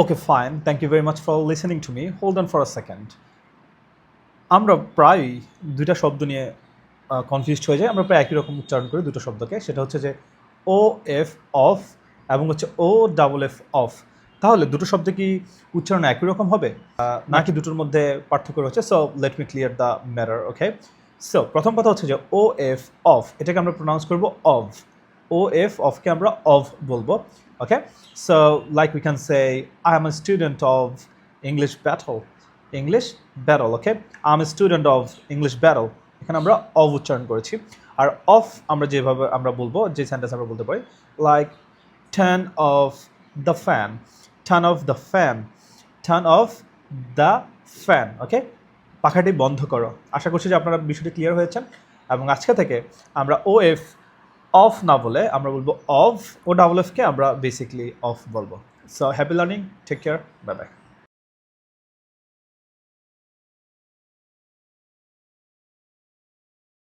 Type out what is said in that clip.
Okay fine, thank you very much for listening to me. Hold on for a second. আমরা প্রায়ই দুইটা শব্দ নিয়ে কনফিউজড হয়ে যাই। আমরা প্রায় একই রকম উচ্চারণ করি দুটো শব্দকে। সেটা হচ্ছে যে ও এফ অফ এবং হচ্ছে ও ডাবল এফ অফ। তাহলে দুটো শব্দ কি উচ্চারণ একই রকম হবে নাকি দুটোর মধ্যে পার্থক্য রয়েছে? So let me clear the matter. Okay, so প্রথম কথা হচ্ছে যে ও এফ অফ, এটাকে আমরা প্রোনাউন্স করবো অফ। ও এফ অফকে আমরা অফ বলবো। Okay, so like we can say I am a student of English battle. English battle. Okay, I am a student of English battle, এখানে আমরা অফ উচ্চারণ করেছি। আর of আমরা যেভাবে আমরা বলবো, যে সেন্টেন্স আমরা বলতে পারি, like turn off the fan, turn off the fan, turn off the fan. Okay, পাখাটি বন্ধ করো। আশা করছি যে আপনারা বিষয়টি ক্লিয়ার হয়েছেন। এবং আজকে থেকে আমরা ও এফ অফ না বলে আমরা বলবো অফ, ও ডাবল এফকে আমরা বেসিকলি অফ বলবো। So happy learning, take care, bye by.